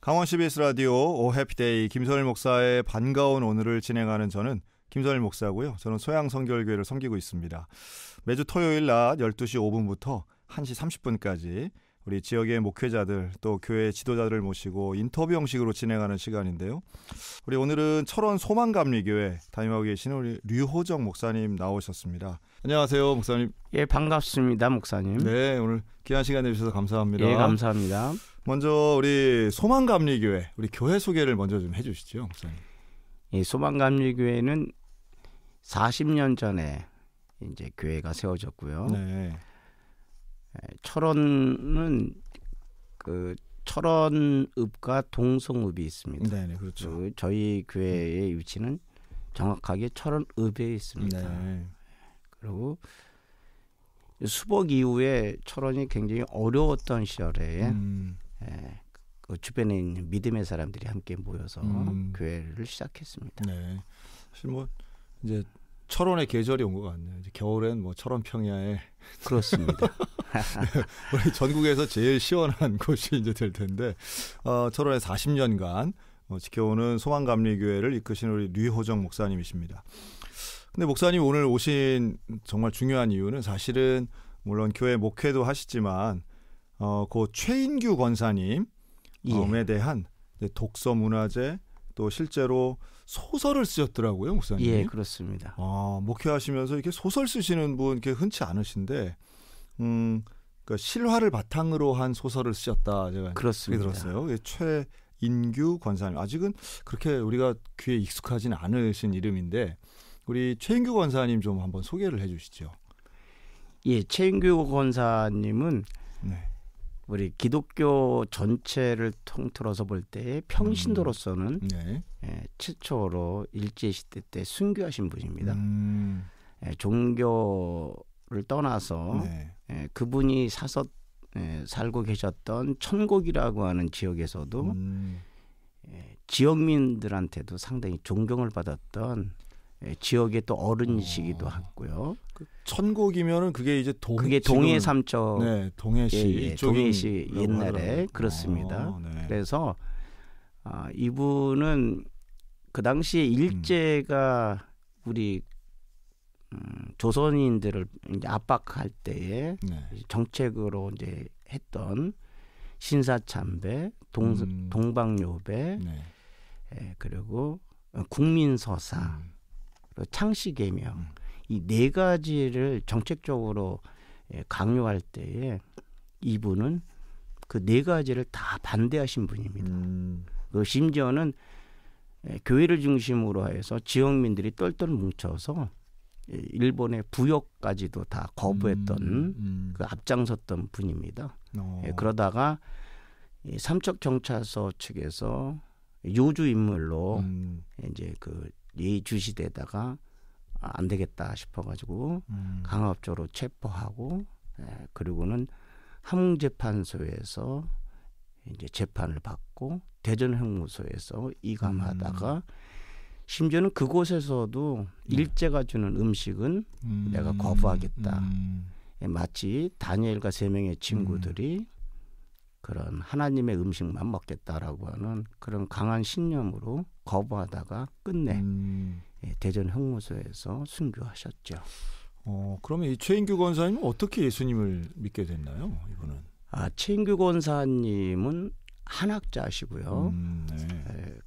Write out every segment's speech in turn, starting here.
강원 CBS 라디오 오해피데이 김선일 목사의 반가운 오늘을 진행하는 저는 김선일 목사고요. 저는 소양성결교회를 섬기고 있습니다. 매주 토요일 낮 12시 5분부터 1시 30분까지 우리 지역의 목회자들 또 교회 지도자들을 모시고 인터뷰 형식으로 진행하는 시간인데요. 우리 오늘은 철원 소망감리교회 담임하고 계시는 우리 류호정 목사님 나오셨습니다. 안녕하세요, 목사님. 예, 반갑습니다, 목사님. 네, 오늘 귀한 시간 내주셔서 감사합니다. 예, 감사합니다. 먼저 우리 소망감리교회, 우리 교회 소개를 먼저 좀 해주시죠, 목사님. 이 소망감리교회는 40년 전에 이제 교회가 세워졌고요. 네. 철원은 그 철원읍과 동성읍이 있습니다. 네, 그렇죠. 저희 교회의 위치는 정확하게 철원읍에 있습니다. 네. 그리고 수복 이후에 철원이 굉장히 어려웠던 시절에 그 주변에 있는 믿음의 사람들이 함께 모여서 교회를 시작했습니다. 네. 사실 뭐 이제 철원의 계절이 온 것 같네요. 이제 겨울엔 뭐 철원 평야에 그렇습니다. 우리 전국에서 제일 시원한 곳이 이제 될 텐데 철원에 40년간 지켜오는 소망감리교회를 이끄신 우리 류호정 목사님이십니다. 근데 목사님 오늘 오신 정말 중요한 이유는 사실은 물론 교회 목회도 하시지만 그 최인규 권사님에 대한 독서 문화제 또 실제로 소설을 쓰셨더라고요, 목사님. 예, 그렇습니다. 목회하시면서 이렇게 소설 쓰시는 분 이렇게 흔치 않으신데, 그러니까 실화를 바탕으로 한 소설을 쓰셨다 제가 그렇습니다. 들었어요. 최인규 권사님 아직은 그렇게 우리가 귀에 익숙하진 않으신 이름인데 우리 최인규 권사님 좀 한번 소개를 해주시죠. 예, 최인규 권사님은 네. 우리 기독교 전체를 통틀어서 볼 때 평신도로서는 네. 최초로 일제시대 때 순교하신 분입니다. 종교를 떠나서 그분이 살고 계셨던 천곡이라고 하는 지역에서도 지역민들한테도 상당히 존경을 받았던 지역의 또 어른이시기도 하고요. 천곡이면은 그게 이제 그게 동해 삼척, 네, 동해시, 동해시 옛날에 그렇습니다. 네. 그래서 이분은 그 당시에 일제가 우리 조선인들을 이제 압박할 때에 정책으로 이제 했던 신사참배, 동방요배, 그리고 국민서사, 그리고 창씨개명 이 네 가지를 정책적으로 강요할 때에 이분은 그 네 가지를 다 반대하신 분입니다. 그리고 심지어는 교회를 중심으로 해서 지역민들이 똘똘 뭉쳐서 일본의 부역까지도 다 거부했던 그 앞장섰던 분입니다. 그러다가 삼척경찰서 측에서 요주 인물로 이제 그 예의주시되다가 안 되겠다 싶어가지고 강압적으로 체포하고 그리고는 함흥재판소에서 이제 재판을 받고 대전형무소에서 이감하다가 심지어는 그곳에서도 일제가 주는 음식은 내가 거부하겠다. 마치 다니엘과 3명의 친구들이 그런 하나님의 음식만 먹겠다라고 하는 그런 강한 신념으로 거부하다가 끝내 대전 형무소에서 순교하셨죠. 그러면 이 최인규 권사님은 어떻게 예수님을 믿게 됐나요? 이분은? 최인규 권사님은 한학자시고요.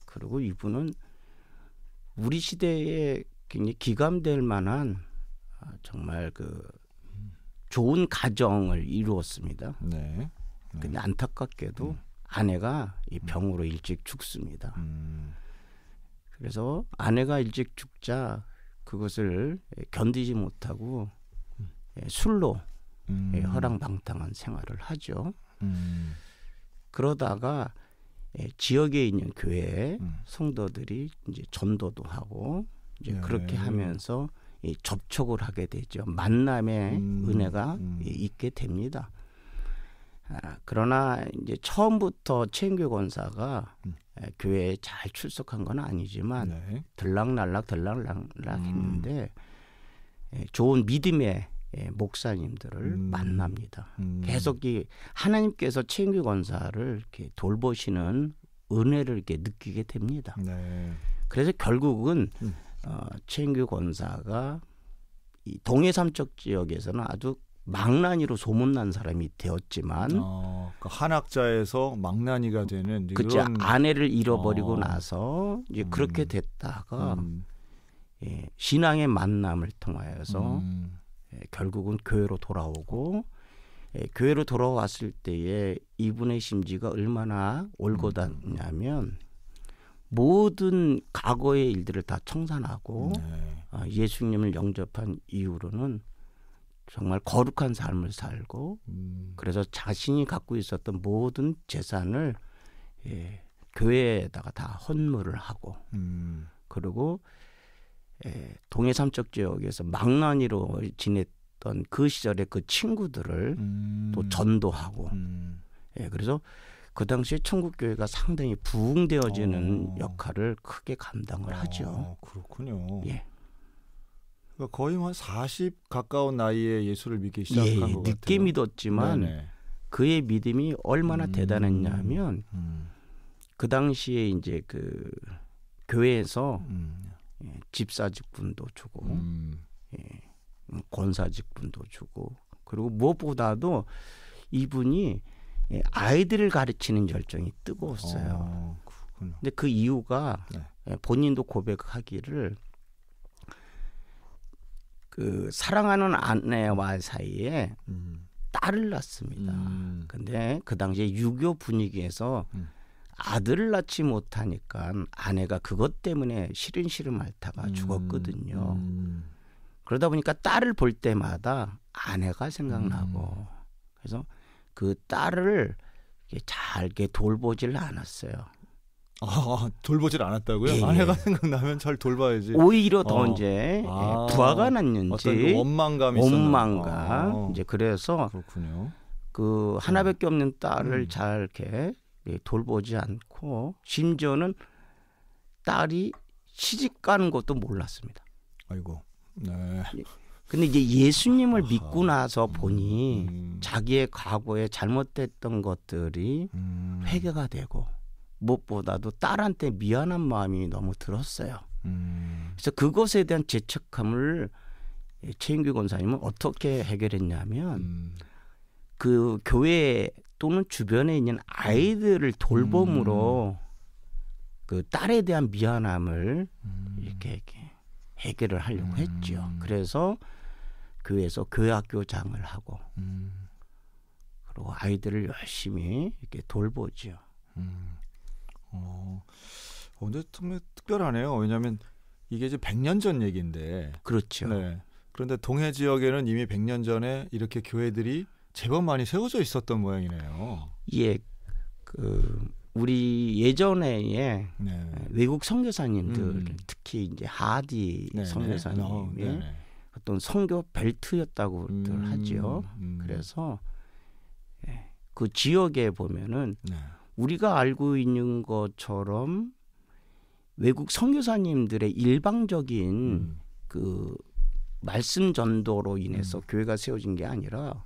그리고 이분은 우리 시대에 굉장히 기감될 만한 정말 그 좋은 가정을 이루었습니다. 근데 안타깝게도 아내가 이 병으로 일찍 죽습니다. 그래서 아내가 일찍 죽자 그것을 견디지 못하고 술로 허랑방탕한 생활을 하죠. 그러다가 지역에 있는 교회 성도들이 이제 전도도 하고 이제 그렇게 하면서 접촉을 하게 되죠. 만남의 은혜가 있게 됩니다. 그러나 이제 처음부터 최인규 권사가 교회에 잘 출석한 건 아니지만 들락날락 했는데 좋은 믿음의 목사님들을 만납니다. 계속 이 하나님께서 최인규 권사를 이렇게 돌보시는 은혜를 이렇게 느끼게 됩니다. 네. 그래서 결국은 최인규 권사가 이 동해 삼척 지역에서는 아주 망나니로 소문난 사람이 되었지만 그 한학자에서 망나니가 되는 그치, 이런 아내를 잃어버리고 나서 이제 그렇게 됐다가 예, 신앙의 만남을 통하여서 예, 결국은 교회로 돌아오고 예, 교회로 돌아왔을 때에 이분의 심지가 얼마나 올곧았냐면 모든 과거의 일들을 다 청산하고 예수님을 영접한 이후로는 정말 거룩한 삶을 살고 그래서 자신이 갖고 있었던 모든 재산을 예, 교회에다가 다 헌물을 하고 그리고 예, 동해 삼척 지역에서 망나니로 지냈던 그 시절의 그 친구들을 또 전도하고 예, 그래서 그 당시에 천국교회가 상당히 부흥되어지는 역할을 크게 감당을 하죠. 그렇군요. 예. 그러니까 거의 한 40 가까운 나이에 예수를 믿기 시작한 예, 것 같아요. 늦게 믿었지만 네네. 그의 믿음이 얼마나 대단했냐면 그 당시에 이제 그 교회에서 예, 집사직분도 주고 예, 권사직분도 주고 그리고 무엇보다도 이분이 예, 아이들을 가르치는 열정이 뜨거웠어요. 근데 그 이유가 예, 본인도 고백하기를 그 사랑하는 아내와 사이에 딸을 낳습니다. 근데 그 당시에 유교 분위기에서 아들을 낳지 못하니까 아내가 그것 때문에 시름시름 앓다가 죽었거든요. 그러다 보니까 딸을 볼 때마다 아내가 생각나고 그래서 그 딸을 잘 이렇게 돌보질 않았어요. 돌보질 않았다고요? 예, 아내가 예. 생각나면 잘 돌봐야지. 오히려 더 이제 부하가 났는지 어떤 그 원망감이 원망감 이제 그래서 그렇군요. 그 하나밖에 없는 딸을 잘 이렇게 돌보지 않고 심지어는 딸이 시집 가는 것도 몰랐습니다. 아이고. 네. 근데 이제 예수님을 믿고 나서 보니 자기의 과거에 잘못됐던 것들이 회개가 되고 무엇보다도 딸한테 미안한 마음이 너무 들었어요. 그래서 그것에 대한 죄책감을 최인규 권사님은 어떻게 해결했냐면 그 교회 또는 주변에 있는 아이들을 돌봄으로 그 딸에 대한 미안함을 이렇게 해결을 하려고 했죠. 그래서 교회에서 교회학교장을 하고 그리고 아이들을 열심히 이렇게 돌보죠. 근데 정말 특별하네요. 왜냐하면 이게 이제 100년 전 얘기인데. 그렇죠. 네. 그런데 동해 지역에는 이미 100년 전에 이렇게 교회들이 제법 많이 세워져 있었던 모양이네요. 예, 그 우리 예전에 외국 선교사님들 특히 이제 하디 선교사님이 어떤 선교 벨트였다고들 하죠. 그래서 그 지역에 보면은 우리가 알고 있는 것처럼 외국 선교사님들의 일방적인 그 말씀 전도로 인해서 교회가 세워진 게 아니라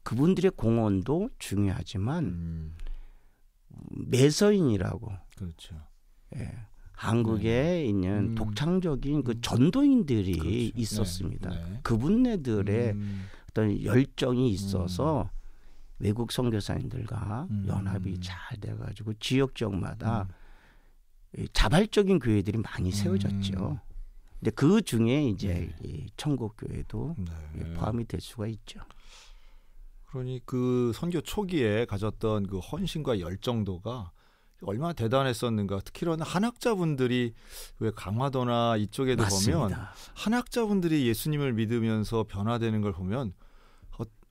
그분들의 공헌도 중요하지만 매서인이라고 그렇죠. 예, 한국에 있는 독창적인 그 전도인들이 그렇죠. 있었습니다. 그분네들의 어떤 열정이 있어서 외국 선교사님들과 연합이 잘 돼가지고 지역마다 자발적인 교회들이 많이 세워졌죠. 근데 그 중에 이제 이 천국교회도 포함이 될 수가 있죠. 그러니 그 선교 초기에 가졌던 그 헌신과 열정도가 얼마나 대단했었는가. 특히나 한학자분들이 왜 강화도나 이쪽에도 맞습니다. 보면 한학자분들이 예수님을 믿으면서 변화되는 걸 보면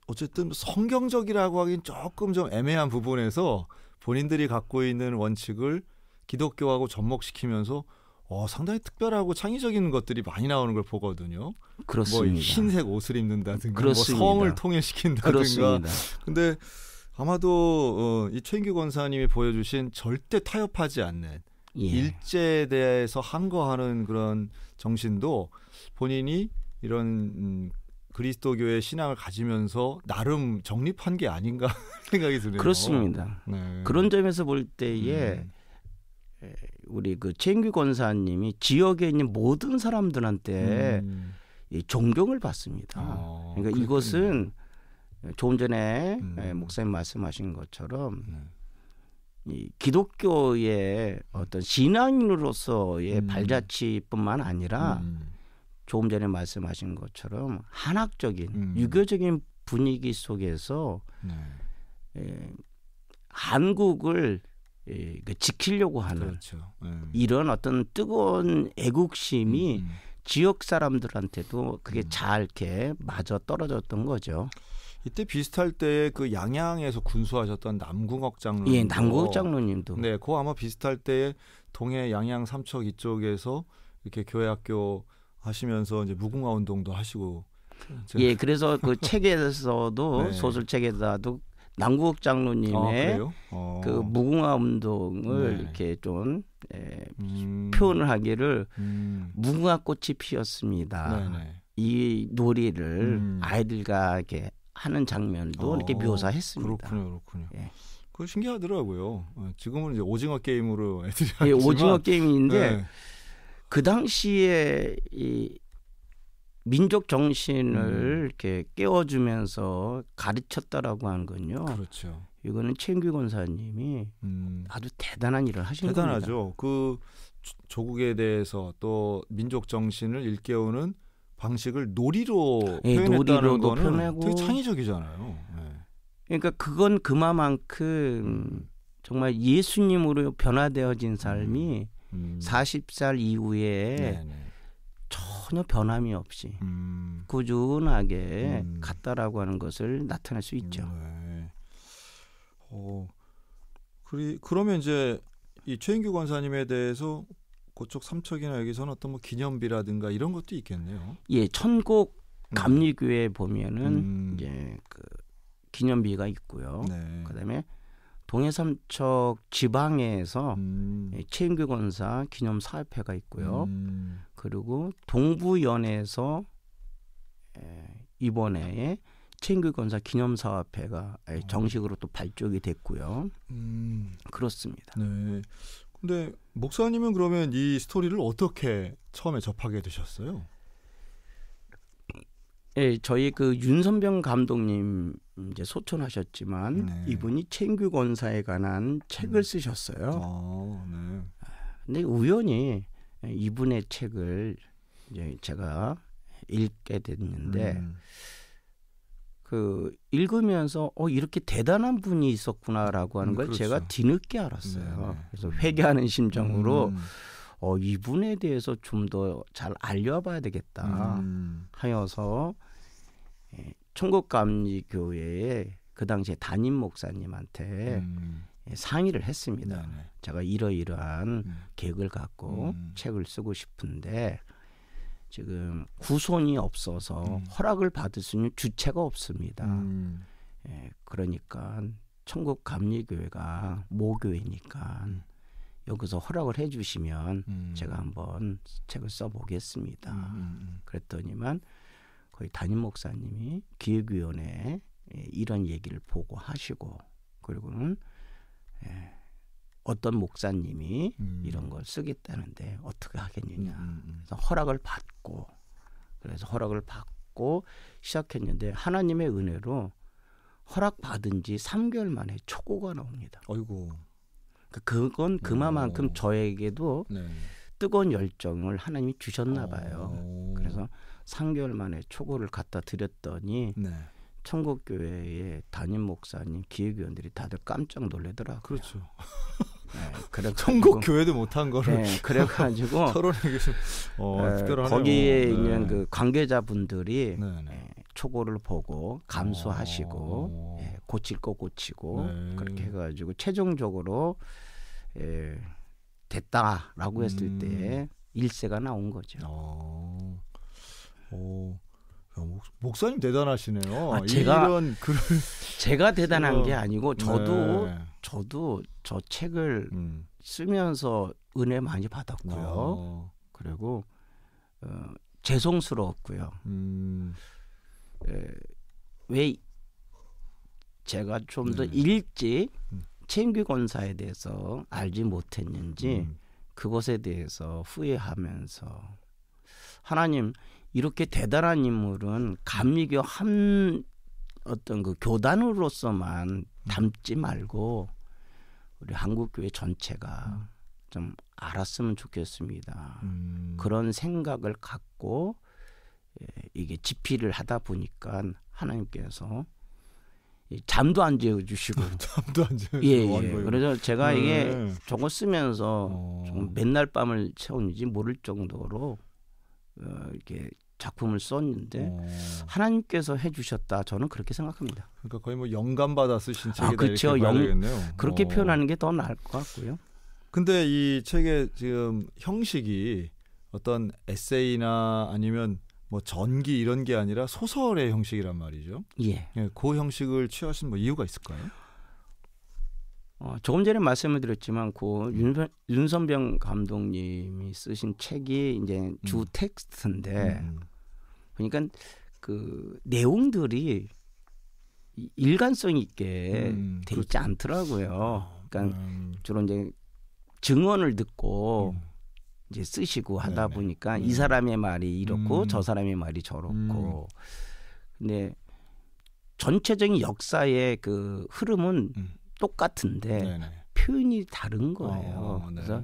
어쨌든 성경적이라고 하긴 조금 좀 애매한 부분에서 본인들이 갖고 있는 원칙을 기독교하고 접목시키면서 상당히 특별하고 창의적인 것들이 많이 나오는 걸 보거든요. 그렇습니다. 뭐 흰색 옷을 입는다든가 그렇습니다. 뭐 성을 통일시킨다든가. 그렇습니다. 근데 아마도 이 최인규 권사님이 보여주신 절대 타협하지 않는 일제에 대해서 항거하는 그런 정신도 본인이 이런 그리스도교의 신앙을 가지면서 나름 정립한 게 아닌가 생각이 드네요. 그렇습니다. 그런 점에서 볼 때에 우리 그 최인규 권사님이 지역에 있는 모든 사람들한테 이 존경을 받습니다. 그러니까 그렇군요. 이것은 조금 전에 목사님 말씀하신 것처럼 이 기독교의 어떤 신앙인으로서의 발자취뿐만 아니라 조금 전에 말씀하신 것처럼 한학적인 유교적인 분위기 속에서 한국을 지키려고 하는 그렇죠. 이런 어떤 뜨거운 애국심이 지역 사람들한테도 그게 잘 이렇게 맞아 떨어졌던 거죠. 이때 비슷할 때에 그 양양에서 군수하셨던 남궁옥 장로님. 예, 남궁옥 장로님도. 네, 그거 아마 비슷할 때에 동해 양양 삼척 이쪽에서 이렇게 교회 학교 하시면서 이제 무궁화 운동도 하시고. 예, 그래서 그 책에서도 네. 소설책에다도 남궁옥 장로님의 그 무궁화 운동을 네. 이렇게 좀 표현을 하기를 무궁화 꽃이 피었습니다. 네네. 이 놀이를 아이들과 이렇게 하는 장면도 이렇게 묘사했습니다. 그렇군요. 예. 그거 신기하더라고요. 지금은 이제 오징어 게임으로 애들이 예, 하지만 오징어 게임인데 네. 그 당시에 이 민족 정신을 이렇게 깨워주면서 가르쳤다라고 하는 건요. 그렇죠. 이거는 최인규 권사님이 아주 대단한 일을 하신 겁니다. 대단하죠. 그 조국에 대해서 또 민족 정신을 일깨우는 방식을 놀이로 표현했다는 거는 표현하고 되게 창의적이잖아요. 네. 그러니까 그건 그만큼 정말 예수님으로 변화되어진 삶이 40살 이후에 네네. 전혀 변함이 없이 꾸준하게 갔다라고 하는 것을 나타낼 수 있죠. 네. 그러면 이제 이 최인규 권사님에 대해서 그쪽 삼척이나 여기서는 어떤 뭐 기념비라든가 이런 것도 있겠네요. 예, 천곡 감리교회 보면은 이제 그 기념비가 있고요. 네. 그다음에 동해삼척 지방에서 최인규 권사 기념 사업회가 있고요. 그리고 동부연에서 이번에 최인규 권사 기념 사업회가 정식으로 또 발족이 됐고요. 그렇습니다. 네. 근데 목사님은 그러면 이 스토리를 어떻게 처음에 접하게 되셨어요? 예, 저희 그 윤선병 감독님 이제 소천하셨지만 네. 이분이 최인규 권사에 관한 책을 쓰셨어요. 네. 근데 우연히 이분의 책을 이제 제가 읽게 됐는데 그 읽으면서 이렇게 대단한 분이 있었구나라고 하는 걸 그렇죠. 제가 뒤늦게 알았어요. 네. 그래서 회개하는 심정으로 이분에 대해서 좀 더 잘 알려봐야 되겠다 하여서 천국감리교회의 그 당시에 담임 목사님한테 상의를 했습니다. 네네. 제가 이러이러한 계획을 갖고 책을 쓰고 싶은데 지금 후손이 없어서 허락을 받을 수 있는 주체가 없습니다. 그러니까 천국감리교회가 모교회니까 여기서 허락을 해주시면 제가 한번 책을 써보겠습니다. 그랬더니만 거의 담임 목사님이 기획위원회에 이런 얘기를 보고 하시고 그리고는 어떤 목사님이 이런 걸 쓰겠다는데 어떻게 하겠느냐. 그래서 허락을 받고 시작했는데 하나님의 은혜로 허락 받은 지 3개월 만에 초고가 나옵니다. 아이고. 그건 그만큼 저에게도 네. 뜨거운 열정을 하나님이 주셨나 봐요. 그래서 3개월 만에 초고를 갖다 드렸더니 네. 천국교회의 담임 목사님, 기획위원들이 다들 깜짝 놀라더라고요. 그렇죠. 네, 천국교회도 못한 거를 네, 그래가지고 서론에게 좀 특별하네요. 거기에 네. 있는 그 관계자분들이 네네. 초고를 보고 감수하시고 고칠 거 고치고 네. 그렇게 해가지고 최종적으로 됐다라고 했을 때 일세가 나온 거죠. 목사님 대단하시네요. 제가 대단한 게 네. 아니고 저도 저 책을 쓰면서 은혜 많이 받았고요. 그리고 죄송스러웠고요. 왜 제가 좀 더 일찍 최인규 권사에 대해서 알지 못했는지 그것에 대해서 후회하면서 하나님 이렇게 대단한 인물은 감리교 한 어떤 그 교단으로서만 담지 말고 우리 한국교회 전체가 좀 알았으면 좋겠습니다. 그런 생각을 갖고 이게 집필을 하다 보니까 하나님께서 잠도 안 재워주시고 잠도 안 재워주시고 예. 그래서 제가 이게 저거 쓰면서 좀 맨날 밤을 새웠는지 모를 정도로 이렇게 작품을 썼는데 하나님께서 해주셨다 저는 그렇게 생각합니다. 그러니까 거의 뭐 영감 받아 쓰신 책이다 그렇죠. 이렇게 봐야겠네요. 그렇게 표현하는 게 더 나을 것 같고요. 근데 이 책의 지금 형식이 어떤 에세이나 아니면 뭐 전기 이런 게 아니라 소설의 형식이란 말이죠. 예. 그 형식을 취하신 뭐 이유가 있을까요? 조금 전에 말씀을 드렸지만 그 윤선병 감독님이 쓰신 책이 이제 주 텍스트인데 그러니까 그 내용들이 일관성 있게 돼 있지 않더라고요. 그러니까 주로 이제 증언을 듣고 이제 쓰시고 하다 보니까 이 사람의 말이 이렇고 저 사람의 말이 저렇고 근데 전체적인 역사의 그 흐름은 똑같은데 표현이 다른 거예요. 그래서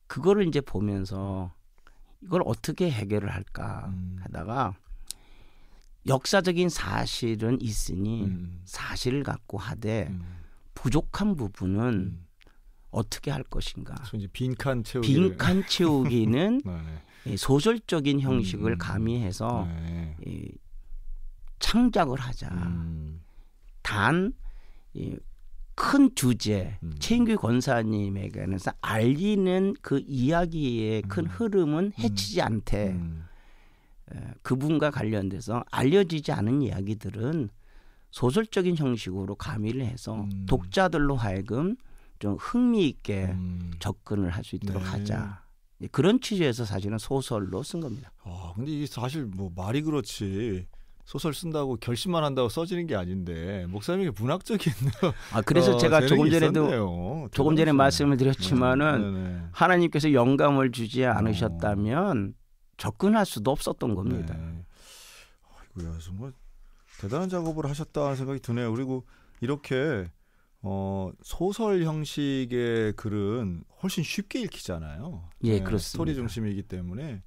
그거를 이제 보면서 이걸 어떻게 해결을 할까 하다가 역사적인 사실은 있으니 사실을 갖고 하되 부족한 부분은 어떻게 할 것인가. 이제 빈칸 채우기는 소설적인 형식을 가미해서 창작을 하자. 단 큰 주제, 최인규 권사님에게는 알리는 그 이야기의 큰 흐름은 해치지 않되 그분과 관련돼서 알려지지 않은 이야기들은 소설적인 형식으로 가미를 해서 독자들로 하여금 좀 흥미있게 접근을 할 수 있도록 하자. 그런 취지에서 사실은 소설로 쓴 겁니다. 근데 이게 사실 뭐 말이 그렇지 소설 쓴다고 결심만 한다고 써지는 게 아닌데 목사님이 문학적인 그래서 제가 조금 전에 말씀을 드렸지만은 하나님께서 영감을 주지 않으셨다면 접근할 수도 없었던 겁니다. 아이고야 정말 대단한 작업을 하셨다는 생각이 드네요. 그리고 이렇게 소설 형식의 글은 훨씬 쉽게 읽히잖아요. 예, 그렇습니다. 스토리 중심이기 때문에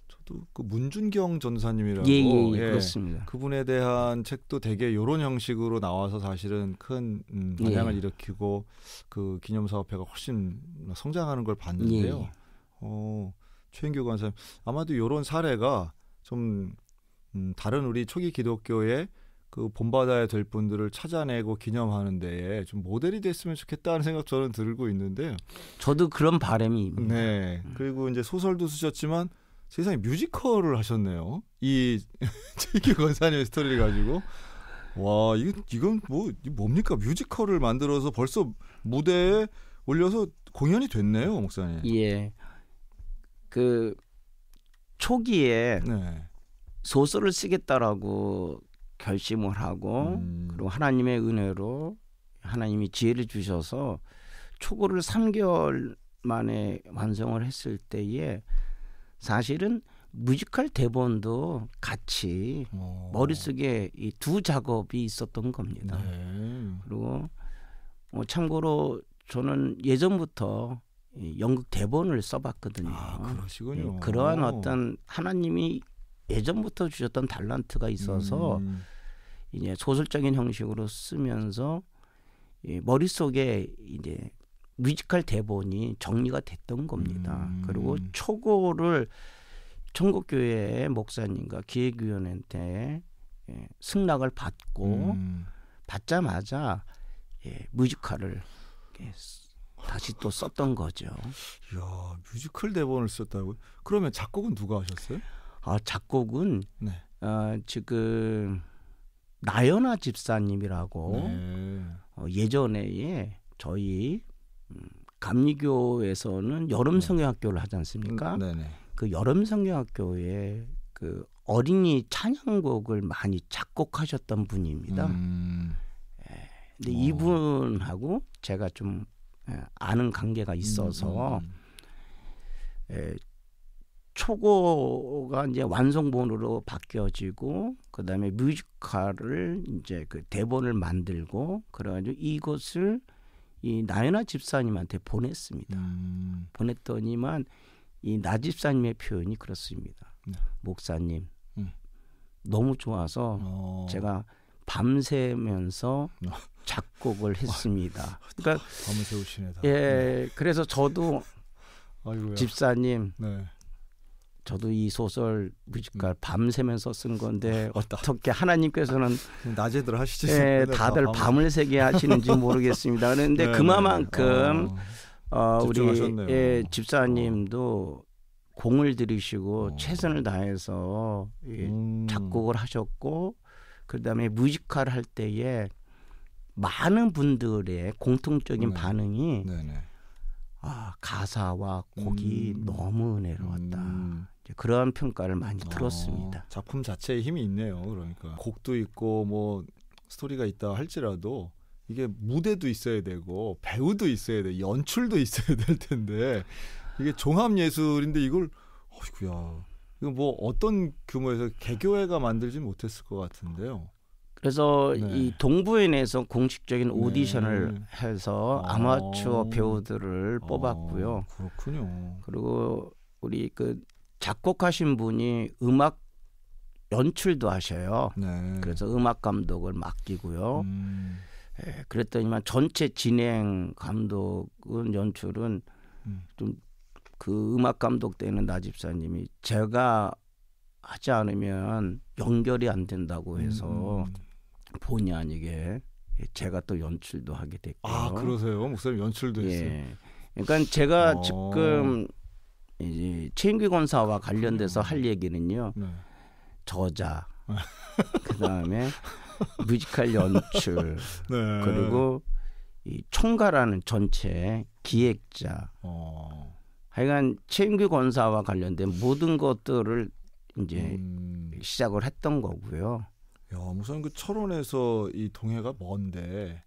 저도 그 문준경 전사님이라고 그렇습니다. 그분에 대한 책도 되게 이런 형식으로 나와서 사실은 큰 반향을 일으키고 그 기념사업회가 훨씬 성장하는 걸 봤는데요. 최인규 권사님 아마도 이런 사례가 좀 다른 우리 초기 기독교의 그 본받아야 될 분들을 찾아내고 기념하는 데에 좀 모델이 됐으면 좋겠다는 생각 저는 들고 있는데요. 저도 그런 바람이 있습니다. 네. 그리고 이제 소설도 쓰셨지만 세상에 뮤지컬을 하셨네요. 이 최인규 권사님의 스토리를 가지고 와 이건 뭡니까? 뮤지컬을 만들어서 벌써 무대에 올려서 공연이 됐네요, 목사님. 예. 그 초기에 소설을 쓰겠다라고 결심을 하고 그리고 하나님의 은혜로 하나님이 지혜를 주셔서 초고를 3개월 만에 완성을 했을 때에 사실은 뮤지컬 대본도 같이 머릿속에 이 두 작업이 있었던 겁니다. 그리고 참고로 저는 예전부터 연극 대본을 써봤거든요. 그러시군요. 그러한 어떤 하나님이 예전부터 주셨던 달란트가 있어서 이제 소설적인 형식으로 쓰면서 머릿속에 이제 뮤지컬 대본이 정리가 됐던 겁니다. 그리고 초고를 천국교회 목사님과 기획위원회한테 승낙을 받고 받자마자 뮤지컬을 다시 또 썼던 거죠. 이야, 뮤지컬 대본을 썼다고요? 그러면 작곡은 누가 하셨어요? 작곡은 지금 나연아 집사님이라고 예전에 저희 감리교에서는 여름 성경학교를 하지 않습니까? 그 여름 성경학교에 그 어린이 찬양곡을 많이 작곡하셨던 분입니다. 근데 이분하고 제가 좀 아는 관계가 있어서 초고가 이제 완성본으로 바뀌어지고 그다음에 뮤지컬을 이제 그 대본을 만들고 그래가지고 이것을 이 나연아 집사님한테 보냈습니다. 보냈더니만 이 나 집사님의 표현이 그렇습니다. 목사님 너무 좋아서 제가 밤새면서 작곡을 했습니다. 그러니까 밤을 새우시네 다. 예, 그래서 저도 아이고야. 집사님, 저도 이 소설 뮤지컬 밤새면서 쓴 건데 어떻게 하나님께서는 낮에들 하시지? 다들 밤을 새게 하시는지 모르겠습니다. 그런데 그만큼 우리 집사님도 공을 들이시고 최선을 다해서 작곡을 하셨고 그다음에 뮤지컬 할 때에 많은 분들의 공통적인 반응이 가사와 곡이 너무 은혜로웠다. 그런 평가를 많이 들었습니다. 작품 자체에 힘이 있네요. 그러니까 곡도 있고 뭐 스토리가 있다 할지라도 이게 무대도 있어야 되고 배우도 있어야 돼, 연출도 있어야 될 텐데 이게 종합 예술인데 이걸 어이구야. 이거 뭐 어떤 규모에서 개교회가 만들지 못했을 것 같은데요. 그래서 이 동부인에서 공식적인 오디션을 해서 아마추어 배우들을 뽑았고요. 그렇군요. 그리고 우리 그 작곡하신 분이 음악 연출도 하셔요. 그래서 음악 감독을 맡기고요. 그랬더니만 전체 진행 감독은 연출은 좀 그 음악 감독 때는 나 집사님이 제가 하지 않으면 연결이 안 된다고 해서 본의 아니게 제가 또 연출도 하게 됐고요. 아, 그러세요? 목사님 연출도 했어요. 그러니까 제가 지금 이제 최인규 권사와 관련돼서 할 얘기는요. 저자, 그다음에 뮤지컬 연출, 그리고 이 총괄하는 전체 기획자. 하여간 최인규 권사와 관련된 모든 것들을 이제 시작을 했던 거고요. 야, 목사님 그 철원에서 이 동해가 먼데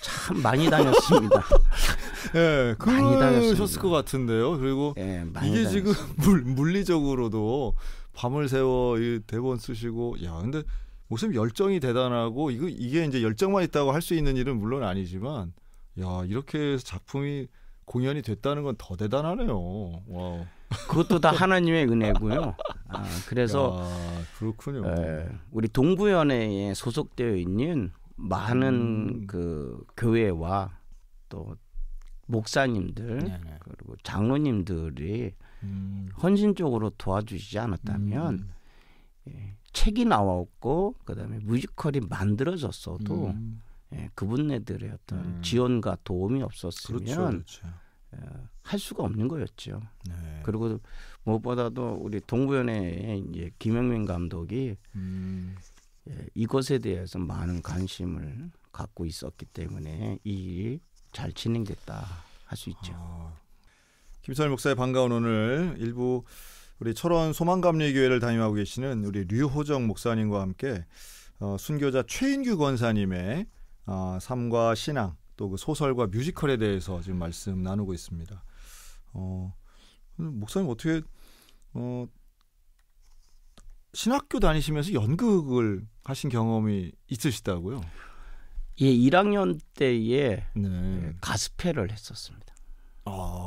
참 많이 다녔습니다. 예, 그러셨을 것 같은데요. 그리고 이게 지금 물리적으로도 밤을 새워 이 대본 쓰시고, 야, 근데 목사님 열정이 대단하고 이게 이제 열정만 있다고 할 수 있는 일은 물론 아니지만, 야, 이렇게 해서 작품이 공연이 됐다는 건 더 대단하네요. 와우. 그것도 다 하나님의 은혜고요. 그래서 그렇군요. 우리 동부연회에 소속되어 있는 많은 그 교회와 또 목사님들 그리고 장로님들이 헌신적으로 도와주시지 않았다면 책이 나왔고 그다음에 뮤지컬이 만들어졌어도 그분네들의 어떤 지원과 도움이 없었으면 할 수가 없는 거였죠. 그리고 무엇보다도 우리 동부연회의 이제 김영민 감독이 이것에 대해서 많은 관심을 갖고 있었기 때문에 이 일이 잘 진행됐다 할 수 있죠. 김선일 목사의 반가운 오늘 일부 우리 철원 소망감리교회를 담임하고 계시는 우리 류호정 목사님과 함께 순교자 최인규 권사님의 삶과 신앙 또 그 소설과 뮤지컬에 대해서 지금 말씀 나누고 있습니다. 목사님 어떻게 신학교 다니시면서 연극을 하신 경험이 있으시다고요? 예, 1학년 때에 가스펠을 했었습니다.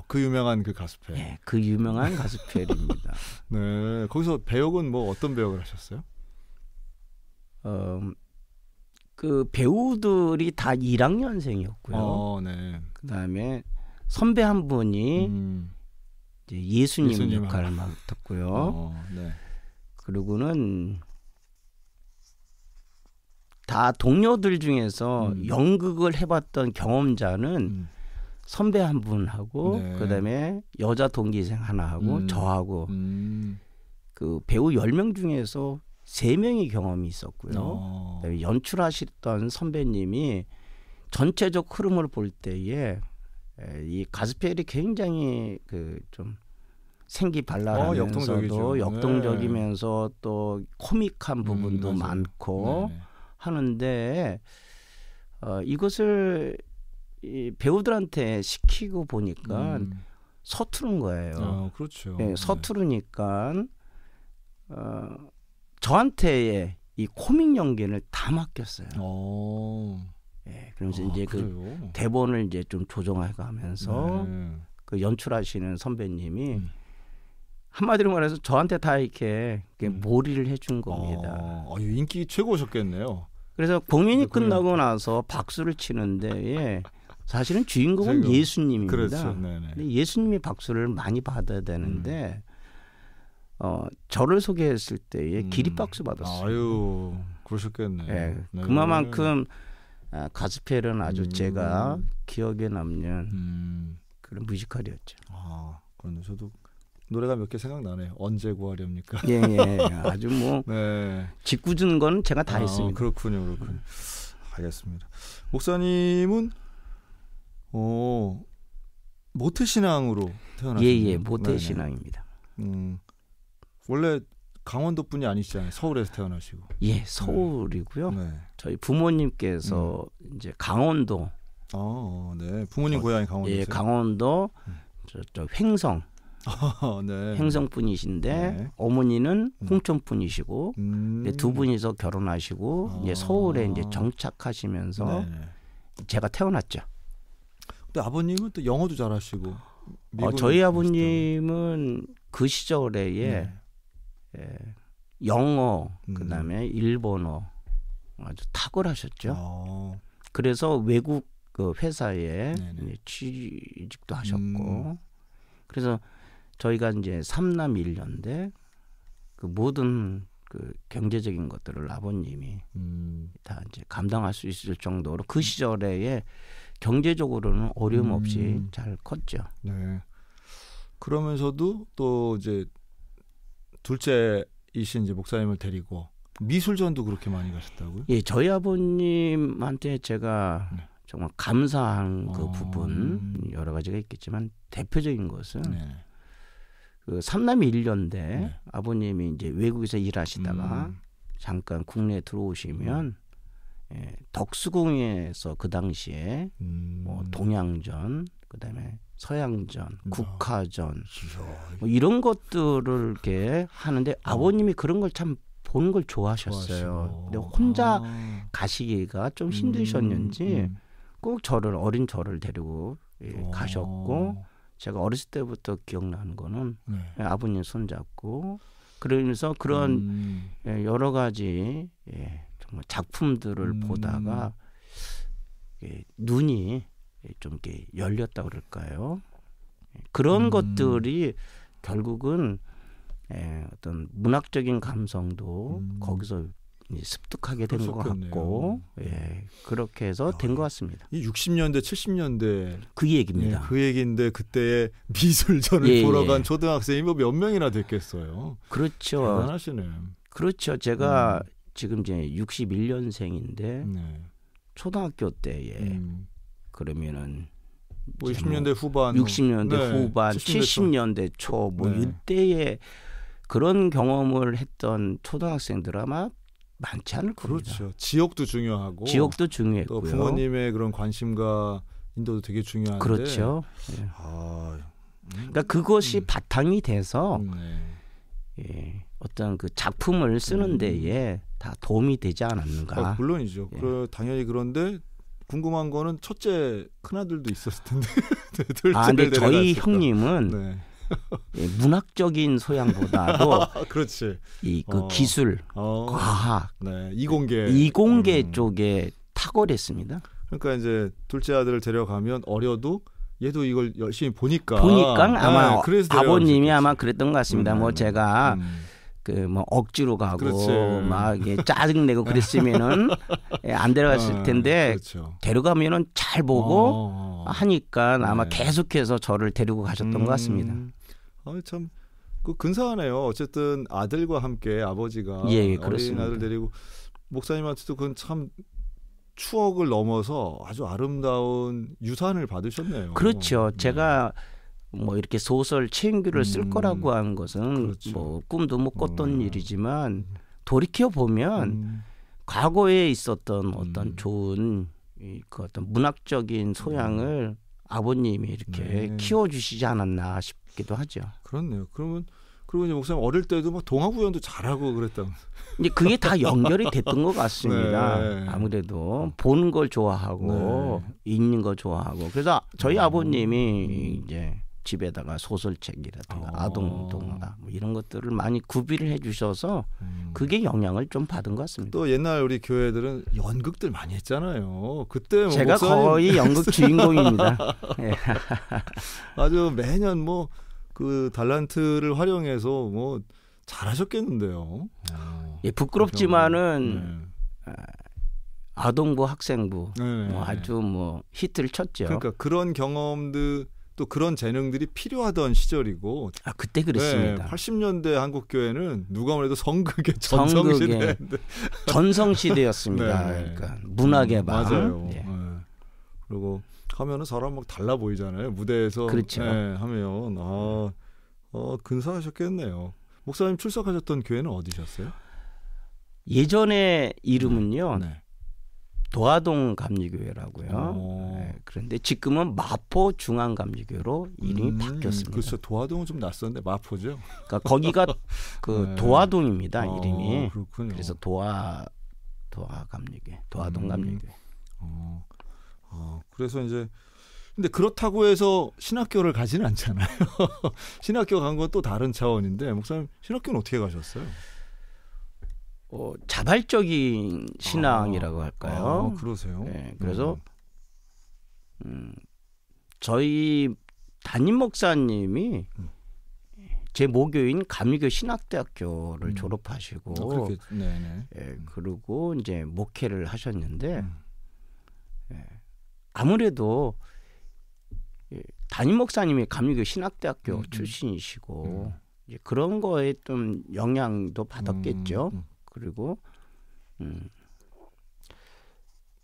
그 유명한 그 가스펠. 네, 그 유명한 가스펠입니다. 네, 거기서 배역은 뭐 어떤 배역을 하셨어요? 그 배우들이 다 1학년생이었고요. 그다음에 선배 한 분이 이제 예수님 역할을 맡았고요. 그리고는 다 동료들 중에서 연극을 해봤던 경험자는 선배 한 분하고 그다음에 여자 동기생 하나하고 저하고 그 배우 10명 중에서 3명이 경험이 있었고요. 연출하시던 선배님이 전체적 흐름을 볼 때에 이 가스펠이 굉장히 그 좀 생기발랄하면서도 역동적이면서 또 코믹한 부분도 많고 하는데 이것을 이 배우들한테 시키고 보니까 서투른 거예요. 그렇죠. 네, 서투르니까 저한테 이 코믹 연기를 다 맡겼어요. 네, 그러면서 이제 그래요? 그 대본을 이제 좀 조정해가면서 그 연출하시는 선배님이 한마디로 말해서 저한테 다 이렇게 몰이를 해준 겁니다. 인기 최고셨겠네요. 그래서 공연이 끝나고 나서 박수를 치는데 사실은 주인공은 예수님입니다. 그렇죠. 근데 예수님이 박수를 많이 받아야 되는데 저를 소개했을 때에 기립박수 받았어요. 아유, 그러셨겠네. 네, 그만큼 가스펠은 아주 제가 기억에 남는 그런 뮤지컬이었죠. 그런데 저도 노래가 몇 개 생각나네요. 언제 구하렵니까? 예, 아주 뭐 짓궂은 건 제가 다 했습니다. 그렇군요. 알겠습니다. 목사님은 모태신앙으로 태어나셨나요? 예, 모태신앙입니다. 원래 강원도 분이 아니시잖아요. 서울에서 태어나시고. 예, 서울이고요. 저희 부모님께서 이제 강원도. 네. 부모님 고향이 강원도세요? 예, 강원도 저 횡성. 네. 횡성 분이신데 어머니는 홍천 분이시고 두 분이서 결혼하시고 이제 서울에 이제 정착하시면서 제가 태어났죠. 근데 아버님은 또 영어도 잘하시고. 저희 아버님은 그 시절에 영어 그다음에 일본어 아주 탁월하셨죠. 그래서 외국 그 회사에 취직도 하셨고 그래서 저희가 이제 3남 1녀인데 그 모든 그 경제적인 것들을 아버님이 다 이제 감당할 수 있을 정도로 그 시절에 경제적으로는 어려움 없이 잘 컸죠. 네. 그러면서도 또 이제 둘째이신 이제 목사님을 데리고 미술전도 그렇게 많이 가셨다고요? 예, 저희 아버님한테 제가 정말 감사한 그 부분 여러 가지가 있겠지만 대표적인 것은 그 3남 1녀인데 아버님이 이제 외국에서 일하시다가 잠깐 국내에 들어오시면 덕수궁에서 그 당시에 뭐 동양전, 그다음에 서양전, 국화전 뭐 이런 것들을 이렇게 하는데 아버님이 그런 걸 참 보는 걸 좋아하셨어요. 근데 혼자 가시기가 좀 힘드셨는지 꼭 어린 저를 데리고 가셨고 제가 어렸을 때부터 기억나는 거는 아버님 손잡고 그러면서 그런 여러 가지 정말 작품들을 보다가 눈이 좀 이렇게 열렸다 그럴까요? 그런 것들이 결국은 어떤 문학적인 감성도 거기서 습득하게 된 것 같고 그렇게 해서 된 것 같습니다. 이 60년대 70년대 그 얘기입니다. 그 얘기인데 그때의 미술전을 보러 간 초등학생이 뭐 몇 명이나 됐겠어요. 그렇죠. 대단하시네. 그렇죠. 제가 지금 이제 61년생인데 초등학교 때에 그러면은 뭐 60년대 후반, 60년대 후반, 70년대 초 뭐 이때에 그런 경험을 했던 초등학생들 아마 많지 않을 겁니다. 그렇죠. 지역도 중요하고 지역도 중요했고요. 또 부모님의 그런 관심과 인도도 되게 중요한데 그렇죠. 그러니까 그것이 바탕이 돼서 어떤 그 작품을 쓰는 데에 다 도움이 되지 않았는가. 물론이죠. 당연히 그런데 궁금한 거는 첫째 큰아들도 있었을 텐데. 근데 저희 형님은 문학적인 소양보다도 그렇지. 그 기술, 과학, 이공계 쪽에 탁월했습니다. 그러니까 이제 둘째 아들을 데려가면 어려도 얘도 이걸 열심히 보니까 아마 아버님이 아마 그랬던 것 같습니다. 뭐 제가 그 뭐 억지로 가고 그렇지. 막 짜증 내고 그랬으면은 안 데려갔을 텐데 데려가면은 잘 보고 하니까 아마 계속해서 저를 데리고 가셨던 것 같습니다. 참 그 근사하네요. 어쨌든 아들과 함께 아버지가 어린 아들 데리고 목사님한테도 그건 참 추억을 넘어서 아주 아름다운 유산을 받으셨네요. 그렇죠. 제가 뭐 이렇게 소설 책임규를 쓸 거라고 한 것은 뭐 꿈도 못 꿨던 일이지만 돌이켜 보면 과거에 있었던 어떤 좋은 그 어떤 문학적인 소양을 아버님이 이렇게 키워주시지 않았나 싶기도 하죠. 그렇네요. 그러면 그리고 이제 목사님 어릴 때도 막 동화 구연도 잘하고 그랬다. 이제 그게 다 연결이 됐던 것 같습니다. 네. 아무래도 보는 걸 좋아하고 읽는 걸 좋아하고 그래서 저희 아버님이 이제 집에다가 소설책이라든가 아동 동화 뭐 이런 것들을 많이 구비를 해주셔서 그게 영향을 좀 받은 것 같습니다. 또 옛날 우리 교회들은 연극들 많이 했잖아요. 그때 뭐 제가 거의 연극 주인공입니다. 네. 아주 매년 뭐 그 달란트를 활용해서 뭐 잘하셨겠는데요. 예, 부끄럽지만은 아동부 학생부 뭐 아주 뭐 히트를 쳤죠. 그러니까 그런 경험들 또 그런 재능들이 필요하던 시절이고. 그때 그랬습니다. 80년대 한국 교회는 누가 뭐래도 성극의 전성시대. 전성시대였습니다. 그러니까 문학의 방. 맞아요. 그리고 하면은 사람 막 달라 보이잖아요. 무대에서 그렇죠. 하면 근사하셨겠네요. 목사님 출석하셨던 교회는 어디셨어요? 예전의 이름은요. 도화동 감리교회라고요. 그런데 지금은 마포 중앙감리교회로 이름이 바뀌었습니다. 그렇죠. 도화동은 좀 낯선데 마포죠. 그러니까 거기가 그 도화동입니다. 이름이. 그렇군요. 그래서 도화감리교회, 도화동 감리교회. 그래서 이제 근데 그렇다고 해서 신학교를 가지는 않잖아요. 신학교 간 건 또 다른 차원인데 목사님 신학교는 어떻게 가셨어요? 자발적인 신앙이라고 할까요? 그러세요? 네, 그래서 저희 담임 목사님이 제 모교인 감리교 신학대학교를 졸업하시고 그리고 이제 목회를 하셨는데 아무래도 담임 목사님이 감리교 신학대학교 출신이시고 이제 그런 거에 좀 영향도 받았겠죠. 그리고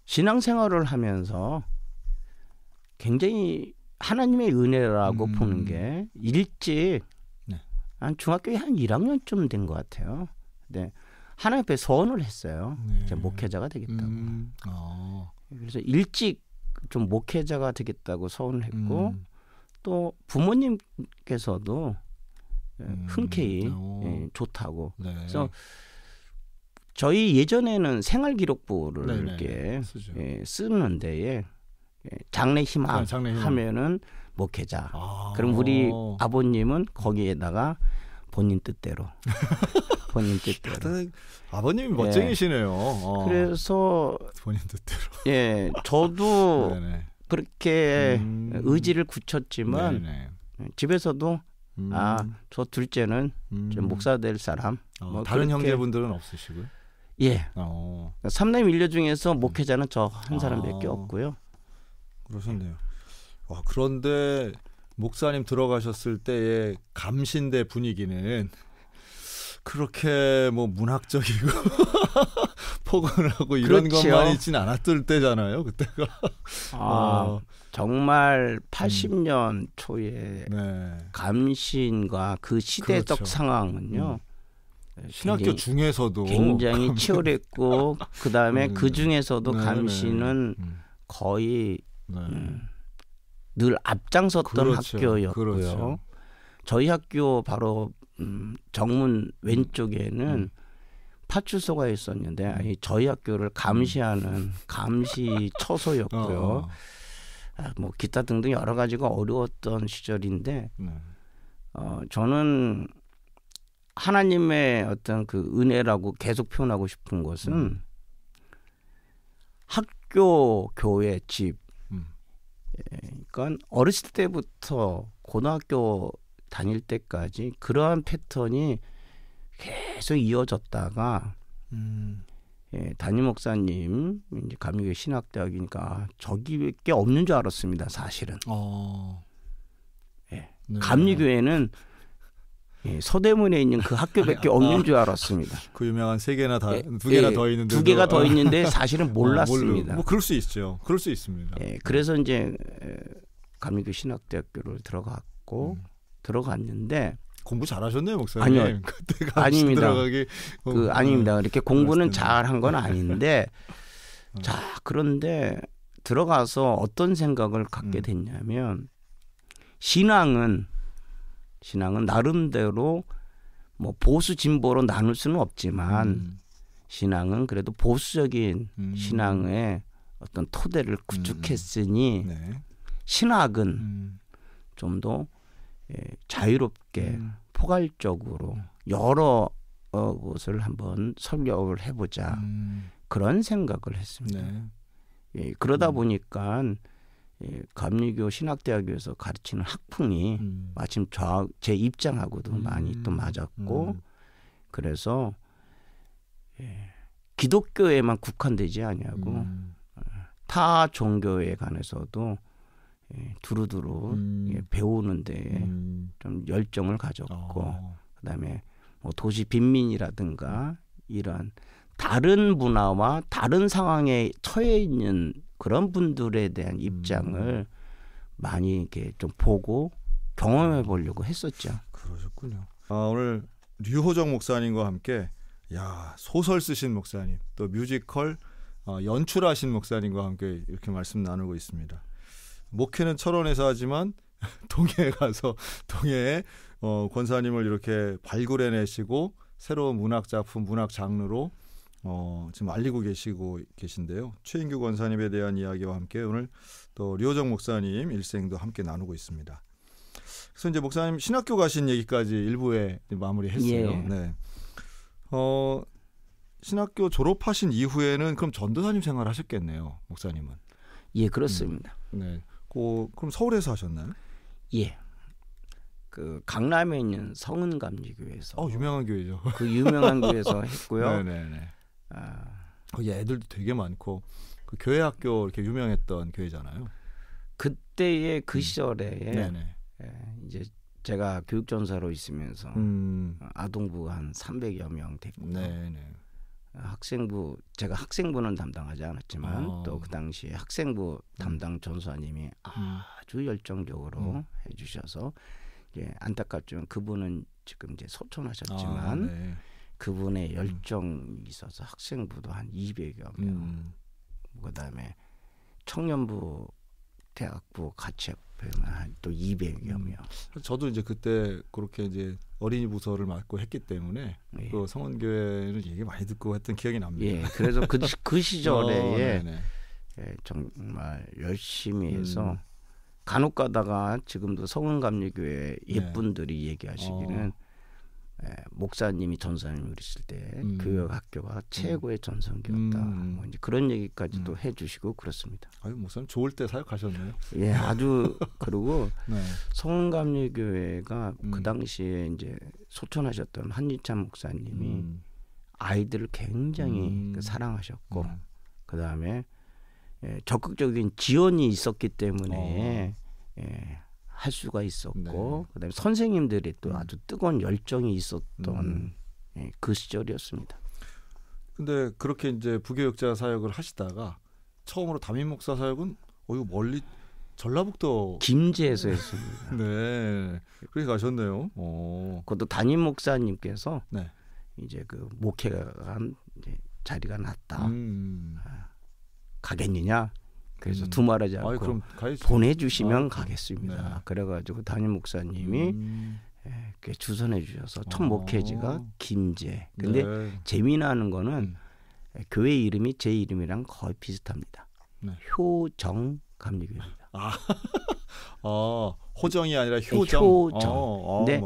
신앙생활을 하면서 굉장히 하나님의 은혜라고 보는 게 일찍 한 중학교 한 1학년쯤 된 것 같아요. 근데 하나님 앞에 서원을 했어요. 제가 목회자가 되겠다고. 그래서 일찍 좀 목회자가 되겠다고 서원을 했고 또 부모님께서도 흔쾌히 좋다고. 그래서 저희 예전에는 생활기록부를 이렇게 쓰는 데에 장래 희망 하면은 목회자. 그럼 우리 아버님은 거기에다가 본인 뜻대로. 아버님이 멋쟁이시네요. 그래서 본인 뜻대로. 저도 그렇게 의지를 굳혔지만 집에서도 저 둘째는 좀 목사 될 사람. 뭐 다른 형제분들은 없으시고요? 삼남 일녀 중에서 목회자는 저 한 사람밖에 없고요. 그러셨네요. 그런데 목사님 들어가셨을 때의 감신대 분위기는 그렇게 뭐 문학적이고 포근하고 이런 것만 있진 않았을 때잖아요. 그때가. 정말 80년 초에 감신과 그 시대적 상황은요. 신학교 중에서도 굉장히 치열했고 그 다음에 그 중에서도 감신은 거의 늘 앞장섰던 학교였고요. 저희 학교 바로 정문 왼쪽에는 파출소가 있었는데 저희 학교를 감시하는 감시 처소였고요. 뭐 기타 등등 여러 가지가 어려웠던 시절인데 저는 하나님의 어떤 그 은혜라고 계속 표현하고 싶은 것은 학교, 교회, 집. 그러니까 어렸을 때부터 고등학교 다닐 때까지 그러한 패턴이 계속 이어졌다가 담임 목사님 이제 감리교 신학대학이니까 저기밖에 없는 줄 알았습니다. 사실은. 감리교회는 서대문에 있는 그 학교밖에 없는 줄 알았습니다. 그 유명한 두 개나 더 있는데 두 개가 더 있는데 사실은 몰랐습니다. 뭐 그럴 수 있죠. 그럴 수 있습니다. 그래서 이제 감리교 신학대학교를 들어갔는데 공부 잘하셨네요, 목사님. 아니요, 아닙니다. 아닙니다. 이렇게 공부는 잘한 건 아닌데, 자 그런데 들어가서 어떤 생각을 갖게 됐냐면 신앙은 나름대로 뭐 보수 진보로 나눌 수는 없지만 신앙은 그래도 보수적인 신앙의 어떤 토대를 구축했으니 네. 신학은 좀 더 자유롭게 포괄적으로 여러 것을 한번 설명을 해보자 그런 생각을 했습니다. 네. 예, 그러다 보니까 감리교 신학대학교에서 가르치는 학풍이 마침 제 입장하고도 많이 또 맞았고 그래서 기독교에만 국한되지 아니하고 타 종교에 관해서도 두루두루 배우는 데에 좀 열정을 가졌고 그다음에 뭐 도시 빈민이라든가 이런 다른 문화와 다른 상황에 처해 있는 그런 분들에 대한 입장을 많이 이렇게 좀 보고 경험해 보려고 했었죠. 그러셨군요. 오늘 류호정 목사님과 함께 소설 쓰신 목사님, 또 뮤지컬 연출하신 목사님과 함께 이렇게 말씀 나누고 있습니다. 목회는 철원에서 하지만 동해에 가서 동해에 권사님을 이렇게 발굴해내시고 새로운 문학 작품, 문학 장르로 지금 알리고 계신데요. 최인규 권사님에 대한 이야기와 함께 오늘 또 류호정 목사님 일생도 함께 나누고 있습니다. 그래서 이제 목사님 신학교 가신 얘기까지 일부에 마무리했어요. 예. 네. 신학교 졸업하신 이후에는 그럼 전도사님 생활하셨겠네요, 목사님은. 예, 그렇습니다. 네. 그럼 서울에서 하셨나요? 예. 그 강남에 있는 성은감리교회에서 유명한 교회죠. 그 유명한 교회에서 했고요. 네네네. 거기 애들도 되게 많고 그 교회 학교 이렇게 유명했던 교회잖아요. 그때의 그 시절에 네네. 이제 제가 교육전사로 있으면서 아동부 한 300여 명 됐고 네네. 제가 학생부는 담당하지 않았지만 또 그 당시에 학생부 담당 전사님이 아주 열정적으로 해주셔서 안타깝지만 그분은 지금 이제 소천하셨지만 네. 그분의 열정이 있어서 학생부도 한 200여 명 그다음에 청년부 대학부 같이 합하면 또 200여 명. 저도 이제 그때 그렇게 이제 어린이 부서를 맡고 했기 때문에 또 성원교회는 얘기 많이 듣고 했던 기억이 납니다. 예, 그래서 그 시절에 정말 열심히 해서 간혹 가다가 지금도 성은감리교회 예분들이 얘기하시기는 목사님이 전사님을 있을 때 교육학교가 최고의 전성기였다. 뭐 이제 그런 얘기까지도 해주시고 그렇습니다. 목사님 좋을 때 사역하셨네요. 예, 아주 그리고 네. 성은감리교회가 그 당시에 이제 소천하셨던 한유찬 목사님이 아이들을 굉장히 사랑하셨고 그 다음에 적극적인 지원이 있었기 때문에 할 수가 있었고 그다음에 선생님들이 또 아주 뜨거운 열정이 있었던 그 시절이었습니다. 근데 그렇게 이제 부교육자 사역을 하시다가 처음으로 담임 목사 사역은 이거 멀리 전라북도 김제에서 했습니다. 네, 그렇게 가셨네요. 그것도 담임 목사님께서 이제 그 목회가 이제 자리가 났다. 가겠느냐? 그래서 두말하지 않고 그럼 보내주시면 가겠습니다. 그래가지고 담임 목사님이 주선해 주셔서 첫 목회지가 김제. 근데 재미나는 거는 교회 이름이 제 이름이랑 거의 비슷합니다. 효정 감리교회입니다. 호정이 아니라 효정. 효정. 근데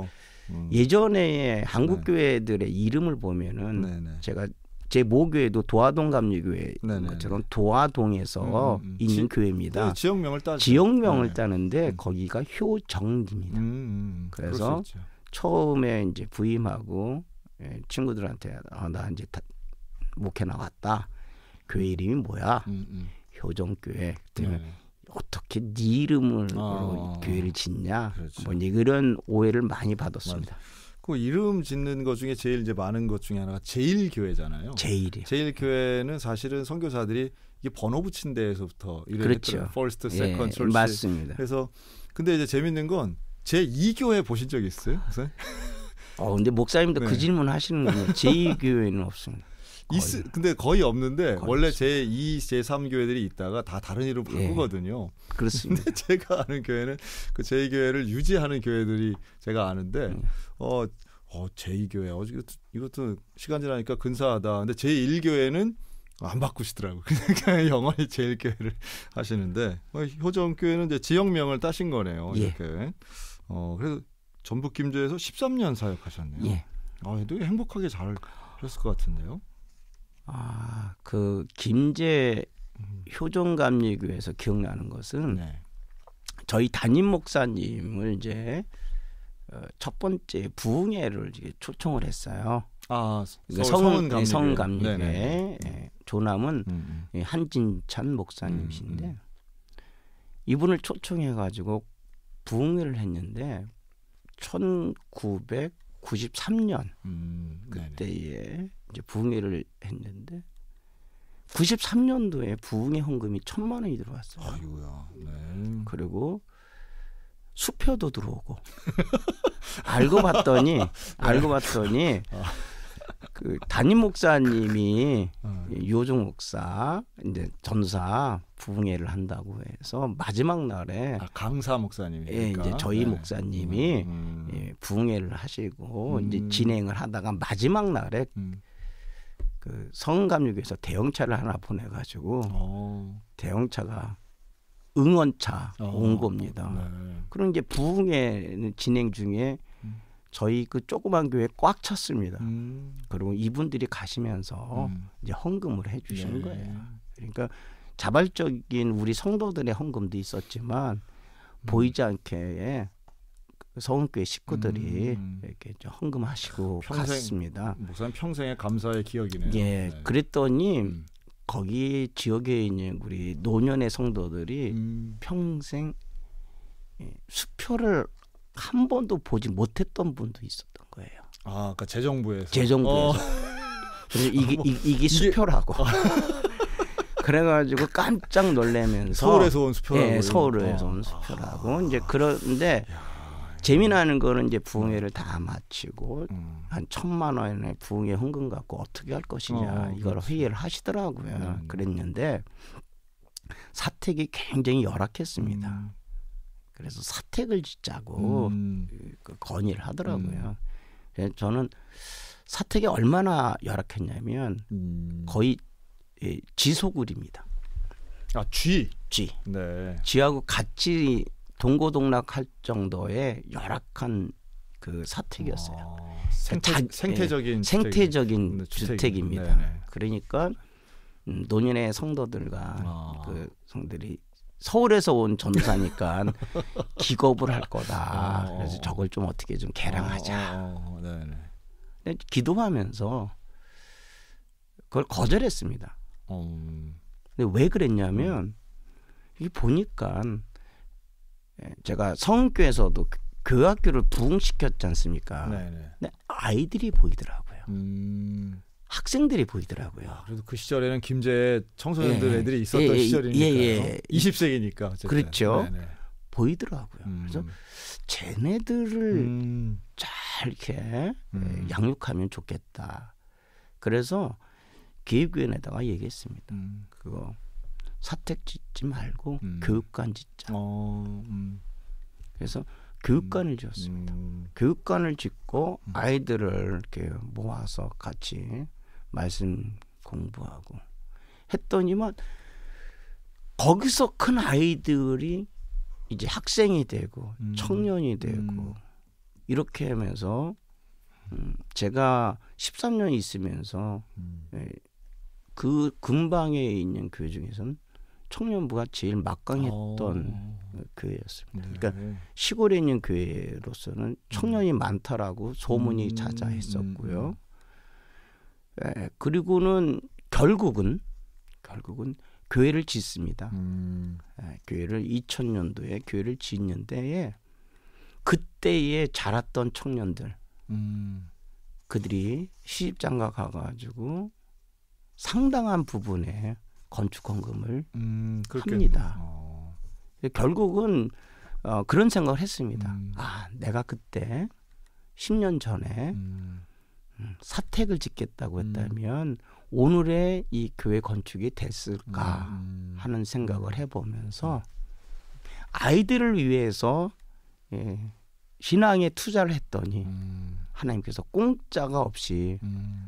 예전에 한국 교회들의 이름을 보면은 제가 제 모교회도 도화동 감리교회 것처럼 도화동에서 있는 교회입니다. 지역명을 따는데 거기가 효정입니다. 그래서 처음에 이제 부임하고 친구들한테 나 이제 목회 나왔다. 교회 이름이 뭐야? 효정교회. 어떻게 네 이름으로 교회를 짓냐? 뭐 이런 오해를 많이 받았습니다. 그 이름 짓는 것 중에 제일 이제 많은 것 중에 하나가 제일교회잖아요. 제일교회는 사실은 선교사들이 이게 번호 붙인 데에서부터 그렇죠. First, Second, Church. 맞습니다. 그래서 근데 이제 재밌는 건 제2교회 보신 적 있어요? 근데 목사님도 그 질문 하시는군요. 제2교회는 없습니다. 근데 거의 없는데 거의 원래 제2, 제3 교회들이 있다가 다 다른 이름 바꾸거든요. 그렇습니다. 근데 제가 아는 교회는 그 제2교회를 유지하는 교회들이 제가 아는데 제2교회 이것도 시간 지나니까 근사하다. 근데 제1교회는 안 바꾸시더라고요. 그냥 영원히 제1교회를 하시는데 효정교회는 이제 지역명을 따신 거네요. 이렇게. 그래서 전북 김제에서 13년 사역하셨네요. 예. 되게 행복하게 잘 하셨을 것 같은데요. 그 김제 효정감리교회에서 기억나는 것은 저희 담임 목사님을 이제 첫 번째 부흥회를 초청을 했어요. 성은감리교회 조남은 한진찬 목사님이신데 이분을 초청해가지고 부흥회를 했는데 1993년 그때에 이제 부흥회를 했는데 93년도에 부흥회 헌금이 1,000만 원이 들어왔어요. 아이고야. 그리고 수표도 들어오고 알고 봤더니 그 담임 목사님이 유호정 목사 이제 전사 부흥회를 한다고 해서 마지막 날에 강사 목사님이니까 이제 저희 목사님이 부흥회를 하시고 이제 진행을 하다가 마지막 날에 그 성감리교에서 대형차를 하나 보내가지고 대형차가 응원차 온 겁니다. 그럼 이제 부흥회 진행 중에 저희 그 조그만 교회 꽉 찼습니다. 그리고 이분들이 가시면서 이제 헌금을 해주시는 거예요. 그러니까 자발적인 우리 성도들의 헌금도 있었지만 보이지 않게 성은교회 식구들이 이렇게 헌금하시고 갔습니다. 목사님 평생의 감사의 기억이네요. 그랬더니 거기 지역에 있는 우리 노년의 성도들이 평생 수표를 한 번도 보지 못했던 분도 있었던 거예요. 그러니까 재정부에서. 그래서 이게 수표라고. 그래가지고 깜짝 놀라면서 서울에서 온 수표라고. 서울에서 온 수표라고. 이제 그런데 재미나는 거는 이제 부흥회를 다 마치고 한 1,000만 원의 부흥회 헌금 갖고 어떻게 할 것이냐 이걸 회의를 하시더라고요. 그랬는데 사택이 굉장히 열악했습니다. 그래서 사택을 짓자고 건의를 하더라고요. 그래서 저는 사택이 얼마나 열악했냐면 거의 지소굴입니다. 쥐. 쥐하고 같이 동고동락할 정도의 열악한 그 사택이었어요. 생태적인 주택입니다. 그러니까 노년의 성도들과 그 성들이 서울에서 온 전사니까 기겁을 할 거다. 그래서 저걸 좀 어떻게 좀 개량하자. 근데 기도하면서 그걸 거절했습니다. 근데 왜 그랬냐면 이게 보니까 제가 성교에서도 교학교를 부흥시켰지 않습니까? 근데 아이들이 보이더라고요. 학생들이 보이더라고요. 그래도 그 시절에는 김제에 청소년들 애들이 있었던 시절이니까 20세기니까 어쨌든. 그렇죠. 보이더라고요. 그래서 쟤네들을 잘 이렇게 양육하면 좋겠다. 그래서 기획위원회에다가 얘기했습니다. 그거 사택 짓지 말고 교육관 짓자. 그래서 교육관을 지었습니다. 교육관을 짓고 아이들을 이렇게 모아서 같이 말씀 공부하고 했더니만 거기서 큰 아이들이 이제 학생이 되고 청년이 되고 이렇게 하면서 제가 13년 있으면서 그 근방에 있는 교회 중에서는 청년부가 제일 막강했던 교회였습니다. 그러니까 시골에 있는 교회로서는 청년이 많다라고 소문이 자자했었고요. 그리고는 결국은 교회를 짓습니다. 교회를 2000년도에 교회를 짓는 데에 그때에 자랐던 청년들 그들이 시집장가 가가지고 상당한 부분의 건축 헌금을 합니다. 결국은 그런 생각을 했습니다. 내가 그때 10년 전에 사택을 짓겠다고 했다면 오늘의 이 교회 건축이 됐을까 하는 생각을 해보면서 아이들을 위해서 신앙에 투자를 했더니 하나님께서 공짜가 없이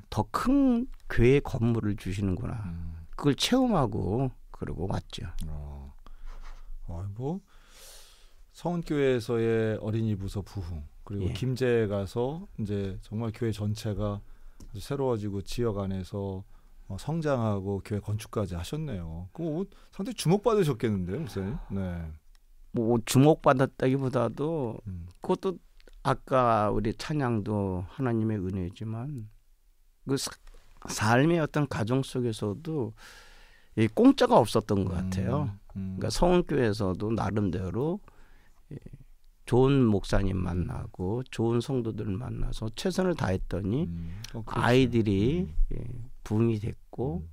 더 큰 교회 건물을 주시는구나. 그걸 체험하고 그러고 왔죠. 뭐 성은교회에서의 어린이 부서 부흥 그리고 김제에 가서 이제 정말 교회 전체가 아주 새로워지고 지역 안에서 성장하고 교회 건축까지 하셨네요. 그거 상당히 주목받으셨겠는데요, 목사님? 네. 뭐 주목받았다기보다도 그것도 아까 우리 찬양도 하나님의 은혜지만 그 삶의 어떤 가정 속에서도 이 공짜가 없었던 것 같아요. 그러니까 성은교회에서도 나름대로 좋은 목사님 만나고 좋은 성도들 만나서 최선을 다했더니 아이들이 부흥이 됐고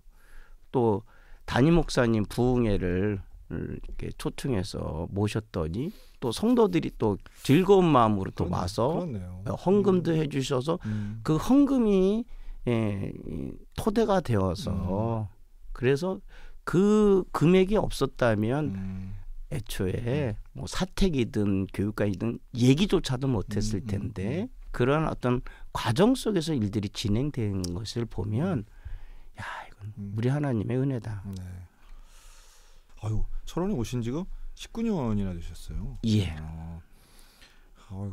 또 담임 목사님 부흥회를 이렇게 초청해서 모셨더니 또 성도들이 또 즐거운 마음으로 또 와서 그렇네요. 헌금도 해주셔서 그 헌금이 토대가 되어서 그래서 그 금액이 없었다면 애초에 뭐 사택이든 교육관이든 얘기조차도 못했을 텐데 그런 어떤 과정 속에서 일들이 진행되는 것을 보면 야 이건 우리 하나님의 은혜다. 네. 아유 철원에 오신 지가 19년이나 되셨어요. 예.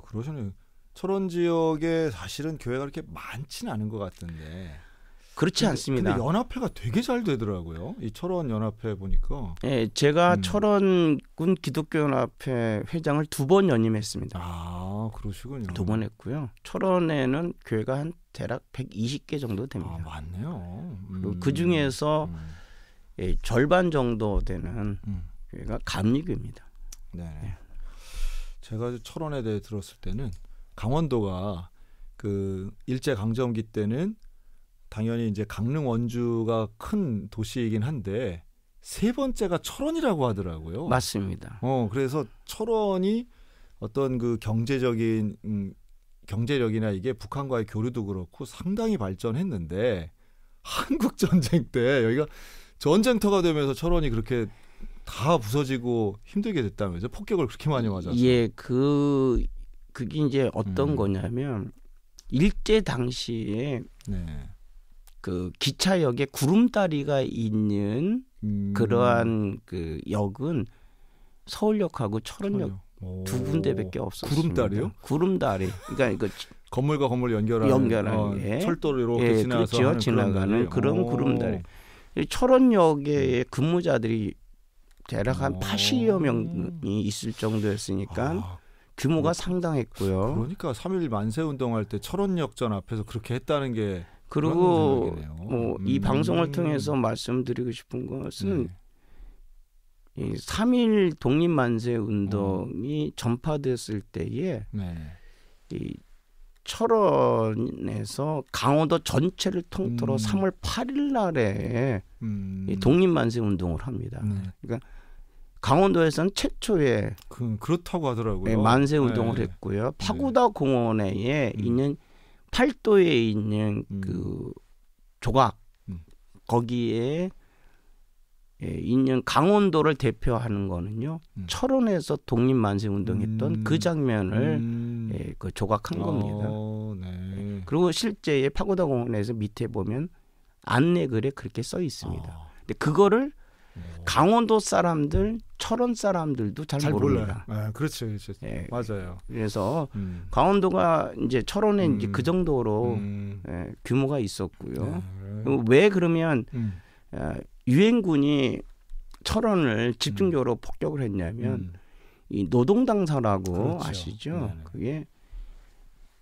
그러시네요. 철원 지역에 사실은 교회가 그렇게 많지는 않은 것 같은데. 그렇지 않습니다. 근데 연합회가 되게 잘 되더라고요. 이 철원 연합회 보니까. 네, 제가 철원군 기독교연합회 회장을 2번 연임했습니다. 아, 그러시군요. 2번 했고요. 철원에는 교회가 한 대략 120개 정도 됩니다. 아, 많네요. 그리고 그 중에서 절반 정도 되는 교회가 감리교입니다. 네. 제가 철원에 대해 들었을 때는 강원도가 그 일제 강점기 때는 당연히 이제 강릉 원주가 큰 도시이긴 한데 세 번째가 철원이라고 하더라고요. 맞습니다. 그래서 철원이 어떤 그 경제력이나 이게 북한과의 교류도 그렇고 상당히 발전했는데 한국 전쟁 때 여기가 전쟁터가 되면서 철원이 그렇게 다 부서지고 힘들게 됐다면서 폭격을 그렇게 많이 맞았어요. 예, 그게 이제 어떤 거냐면 일제 당시에 그 기차역에 구름다리가 있는 그러한 그 역은 서울역하고 철원역 두 군데밖에 없었습니다. 구름다리요? 구름다리. 그러니까 그 건물과 건물 연결하는 철도로 이렇게 지나서 그렇죠. 지나가는 그런 구름다리. 철원역에 근무자들이 대략 한 80여 명이 있을 정도였으니까 규모가 상당했고요. 그러니까 3.1 만세 운동할 때 철원역전 앞에서 그렇게 했다는 게 그리고 뭐 이 방송을 통해서 말씀드리고 싶은 것은 이 3.1 독립만세 운동이 전파됐을 때에 이 철원에서 강원도 전체를 통틀어 3월 8일 날에 이 독립만세 운동을 합니다. 그러니까 강원도에서는 최초의 그렇다고 하더라고요. 만세 운동을 했고요. 파고다 공원에 있는 팔도에 있는 그 조각 거기에 있는 강원도를 대표하는 거는요. 철원에서 독립만세 운동했던 그 장면을 그 조각한 겁니다. 네. 그리고 실제 파고다 공원에서 밑에 보면 안내글에 그렇게 써 있습니다. 근데 그거를 강원도 사람들, 철원 사람들도 잘 모릅니다. 몰라요. 그렇죠. 맞아요. 그래서 강원도가 이제 철원에 이제 그 정도로 규모가 있었고요. 왜 그러면 유엔군이 철원을 집중적으로 폭격을 했냐면 이 노동당사라고 그렇죠. 아시죠? 네네. 그게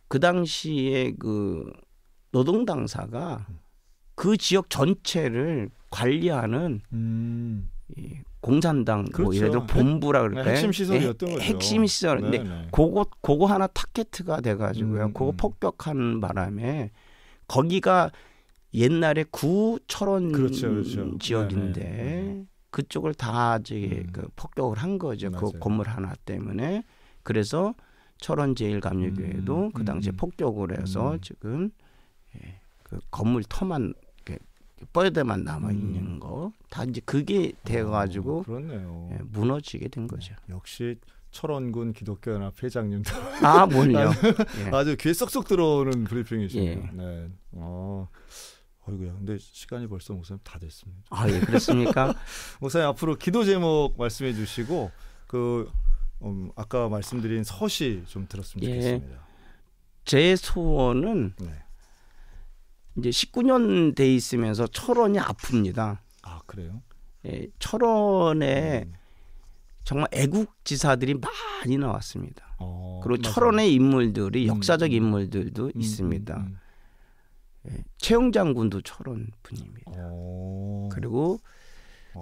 그 당시에 그 노동당사가 그 지역 전체를 관리하는 이 공산당 그렇죠. 뭐 예를 들어 본부라 그럴까요? 핵심 시설이었던 거죠. 핵심 시설. 근데 그거 하나 타겟가 돼가지고요. 그거 폭격한 바람에 거기가 옛날에 구철원 그렇죠. 지역인데 그쪽을 다 그 폭격을 한 거죠. 맞아요. 그 건물 하나 때문에. 그래서 철원 제일감리교회도 그 당시에 폭격을 해서 지금 그 건물 터만 뻘대만 남아 있는 거 다 이제 그게 돼가지고 그렇네요. 예, 무너지게 된 거죠. 역시 철원군 기독교연합 회장님도 뭘요? 예. 아주 귀에 쏙쏙 들어오는 브리핑이시네요. 예. 네. 어이구야. 근데 시간이 벌써 목사님 다 됐습니다. 예, 그렇습니까? 목사님 앞으로 기도 제목 말씀해 주시고 아까 말씀드린 서시 좀 들었으면 좋겠습니다. 제 소원은 이제 19년 돼 있으면서 철원이 아픕니다. 아, 그래요? 예, 철원에 정말 애국지사들이 많이 나왔습니다. 그리고 맞아요. 철원의 인물들이 역사적 인물들도 있습니다. 예, 최영 장군도 철원 분입니다. 그리고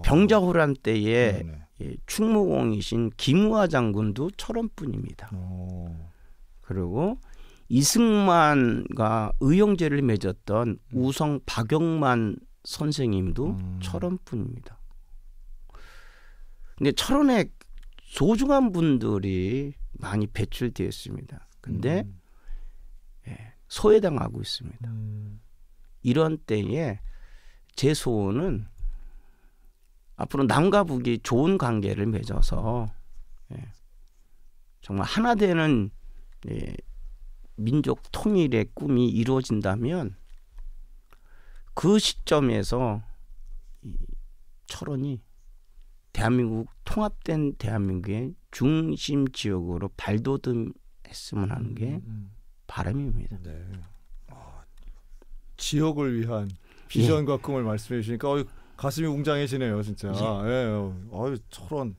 병자호란 때에 예, 충무공이신 김우하 장군도 철원 분입니다. 그리고 이승만과 의형제를 맺었던 우성 박영만 선생님도 철원 분입니다. 근데 철원에 소중한 분들이 많이 배출되었습니다. 근데 예, 소외당하고 있습니다. 이런 때에 제 소원은 앞으로 남과 북이 좋은 관계를 맺어서 예, 정말 하나 되는 예, 민족 통일의 꿈이 이루어진다면 그 시점에서 이 철원이 대한민국 통합된 대한민국의 중심 지역으로 발돋움했으면 하는 게 바람입니다. 네. 지역을 위한 비전과 꿈을 말씀해 주시니까 가슴이 웅장해지네요, 진짜. 예. 철원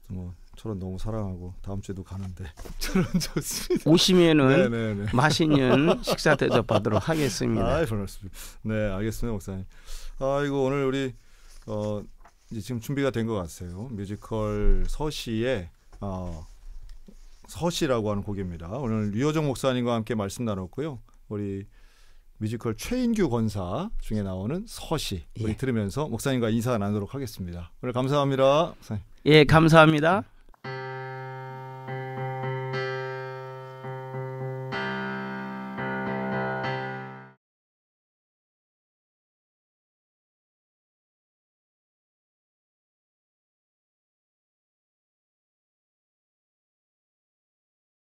뭐 철원 너무 사랑하고 다음 주에도 가는데 철원 좋습니다. 오시면은 네네네. 맛있는 식사 대접받도록 하겠습니다. 반갑습니다. 네, 알겠습니다, 목사님. 이거 오늘 우리 이제 지금 준비가 된 것 같아요. 뮤지컬 서시의 서시라고 하는 곡입니다. 오늘 류호정 목사님과 함께 말씀 나눴고요. 우리 뮤지컬 최인규 권사 중에 나오는 서시 우리 들으면서 목사님과 인사 나누도록 하겠습니다. 오늘 감사합니다, 목사님. 예, 감사합니다.